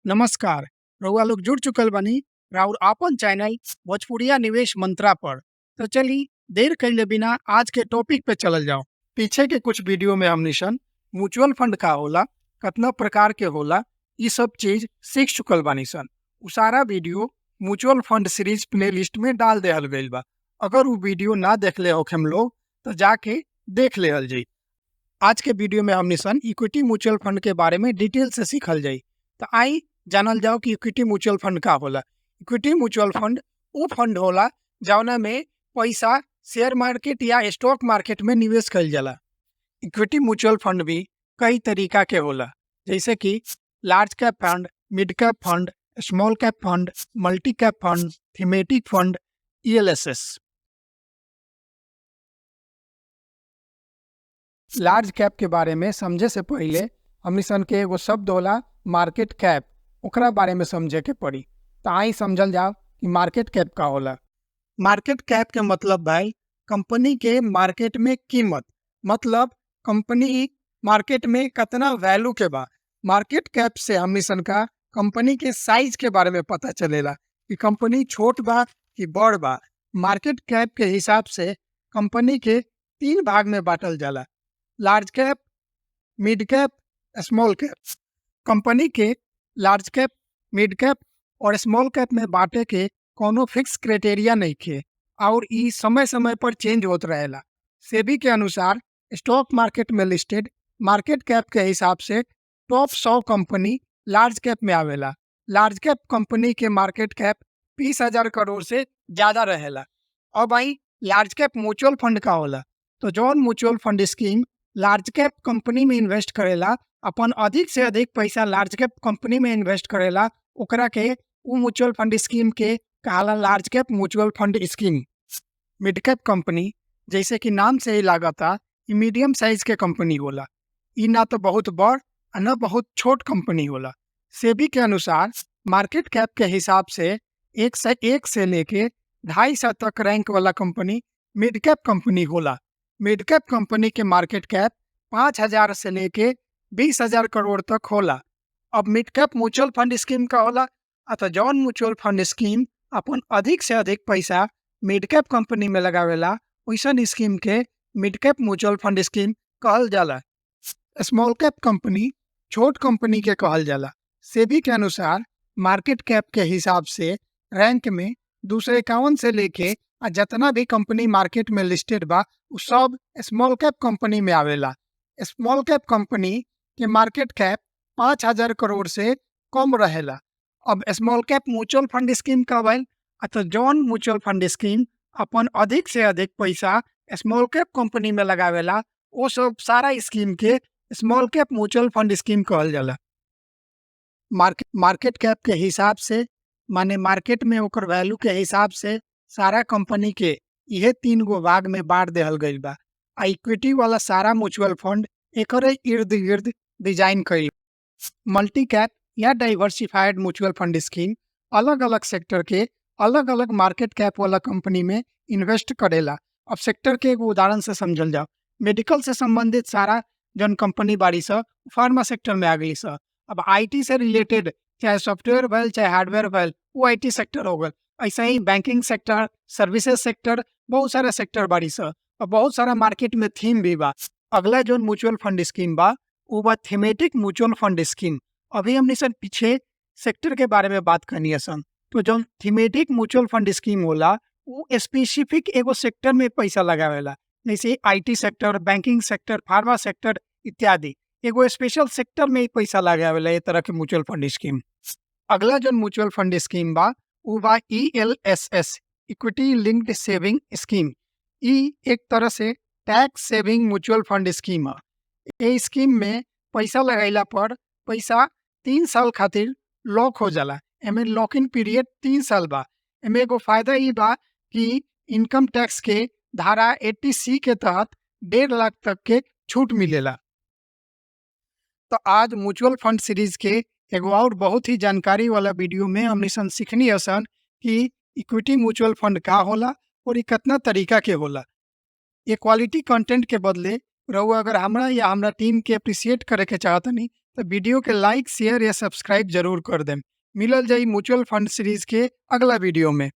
नमस्कार। रउआ लोग जुड़ चुकल बानी राउर आपन चैनल भोजपुरिया निवेश मंत्रा पर। तो चली देर कइले बिना आज के टॉपिक पे चलल जाओ। पीछे के कुछ वीडियो में हमनी सन म्यूचुअल फंड का होला, कितना प्रकार के होला, ये सब चीज सीख चुकल बानी सन। उ सारा video mutual fund series playlist में डाल देहल गइल बा। अगर वो वीडियो ना देखले होखे हम लोग तो जाके देख लेहल जाई। आज के वीडियो में हमनी सन इक्विटी म्यूचुअल फंड के बारे में डिटेल से सीखल जाई। तो आई जानल जाओ कि इक्विटी म्यूचुअल फंड का होला। इक्विटी म्यूचुअल फंड वो फंड होला जौना में पैसा शेयर मार्केट या स्टॉक मार्केट में निवेश कइल जाला। इक्विटी म्यूचुअल फंड भी कई तरीका के होला, जैसे कि large cap fund, mid cap fund, small cap fund, multi cap fund, thematic fund, ELSS। Large cap के बारे में समझे से पहले हमनी सन के एगो शब्द होला मार्केट कैप, ओकरा बारे में समझे के पड़ी। तो आई समझल जाओ कि मार्केट कैप का होला। मार्केट कैप के मतलब भाई कंपनी के मार्केट में कीमत, मतलब कंपनी मार्केट में कितना वैल्यू के बा। मार्केट कैप से हमनी सन का कंपनी के साइज के बारे में पता चलेला कि कंपनी छोट बा कि बड़ बा। मार्केट कैप के हिसाब से कंपनी के 3 भाग में बांटल जाला, large cap, mid cap, small cap. Company के लार्ज कैप, मिड कैप और स्मॉल कैप में बांटे के कोनो फिक्स क्राइटेरिया नहीं खे और ई समय समय पर चेंज होत रहेला। सेबी के अनुसार स्टॉक मार्केट में लिस्टेड मार्केट कैप के हिसाब से टॉप 100 कंपनी लार्ज कैप में आवेला। लार्ज कैप कंपनी के मार्केट कैप 20,000 करोड़ से ज्यादा रहेला। अब आई लार्ज कैप म्यूचुअल फंड का होला। तो जौन mutual fund scheme large cap company में इन्वेस्ट करेला, अपन अधिक से अधिक पैसा लार्ज कैप कंपनी में इन्वेस्ट करेला, ओकरा के उ म्यूचुअल फंड स्कीम के कहाला large cap mutual fund scheme. Mid cap company, जैसे कि नाम से ही लागता, ई मीडियम साइज के कंपनी होला। ई ना तो बहुत बड़ और ना बहुत छोट कंपनी होला। सेबी के अनुसार मार्केट कैप के हिसाब से 1 से लेके 250 तक रैंक वाला कंपनी मिड कैप कंपनी होला। मिड कैप कंपनी के मार्केट कैप 5,000 से लेके 20,000 करोड़ तक होला। अब mid cap mutual fund scheme का होला। अतः जौन म्यूचुअल फंड स्कीम अपन अधिक से अधिक पैसा मिड कैप कंपनी में लगावेला, वैसन स्कीम के mid cap mutual fund scheme कहल जाला। स्मॉल कैप कंपनी छोट कंपनी के कहल जाला। सेबी के अनुसार मार्केट कैप के हिसाब से रैंक में 251 से लेके जितना भी कंपनी मार्केट में लिस्टेड बा उ सब स्मॉल कैप कंपनी में आवेला। स्मॉल कैप कंपनी के मार्केट कैप 5,000 करोड़ से कम रहेला। अब small cap mutual fund scheme का भइल। तो जौन म्यूचुअल फंड स्कीम अपन अधिक से अधिक पैसा स्मॉल कैप कंपनी में लगावेला, वो सब सारा स्कीम के small cap mutual fund scheme कहल जाला। मार्केट कैप के हिसाब से, माने मार्केट में ओकर वैल्यू के हिसाब से सारा कंपनी के यह 3 गो भाग में बांट देहल गइल बा। इक्विटी वाला सारा म्यूचुअल फंड एकरे इर्द गिर्द डिजाइन कइल। मल्टी कैप या डाइवर्सिफाइड म्यूचुअल फंड स्कीम अलग अलग सेक्टर के अलग अलग मार्केट कैप वाला कंपनी में इन्वेस्ट करेला। अब सेक्टर के एगो उदाहरण से समझल जाओ। मेडिकल से संबंधित सारा जौन कंपनी बाड़ी स फार्मा सेक्टर में आ गई स। अब IT से रिलेटेड चाहे सॉफ्टवेयर भइल चाहे हार्डवेयर भइल, वो IT सेक्टर हो गल। ऐसा ही बैंकिंग सेक्टर, सर्विसेज सेक्टर, बहुत सारा सेक्टर बाड़ी स और बहुत सारा मार्केट में थीम भी बा। अगला जो म्यूचुअल फंड स्कीम बा वो बा थीमेटिक म्यूचुअल फंड स्कीम। अभी हमने सन पीछे सेक्टर के बारे में बात करनी है सन। तो जो थीमेटिक म्यूचुअल फंड स्कीम होला वो स्पेसिफिक एगो सेक्टर में पैसा लगावेला, जैसे IT sector, banking sector, pharma sector इत्यादि। एगो स्पेशल सेक्टर में ही पैसा लगावेला ये तरह के म्यूचुअल फंड स्कीम। अगला जो म्यूचुअल फंड स्कीम बा वो बा ELSS, equity linked saving scheme. ई एक तरह से tax saving mutual fund scheme है। ये स्कीम में पैसा लगाइला पर पैसा 3 साल खातिर लॉक हो जाला। एमे लॉक इन पीरियड 3 साल बा। एमे एगो फायदा ई बा कि इनकम टैक्स के धारा 80C के तहत 1.5 लाख तक के छूट मिलेला। तो आज म्यूचुअल फंड सीरीज के एगो और बहुत ही जानकारी वाला वीडियो में हमने सन सीखनी असन कि इक्विटी म्यूचुअल फंड का होला और ये कितना तरीका के होला। ये क्वालिटी कंटेंट के बदले रहुआ अगर हमरा या हमरा टीम के अप्रिशिएट करे के चाहतनी तो वीडियो के लाइक शेयर या सब्सक्राइब जरूर कर दें। मिलल जाई म्यूचुअल फंड सीरीज के अगला वीडियो में।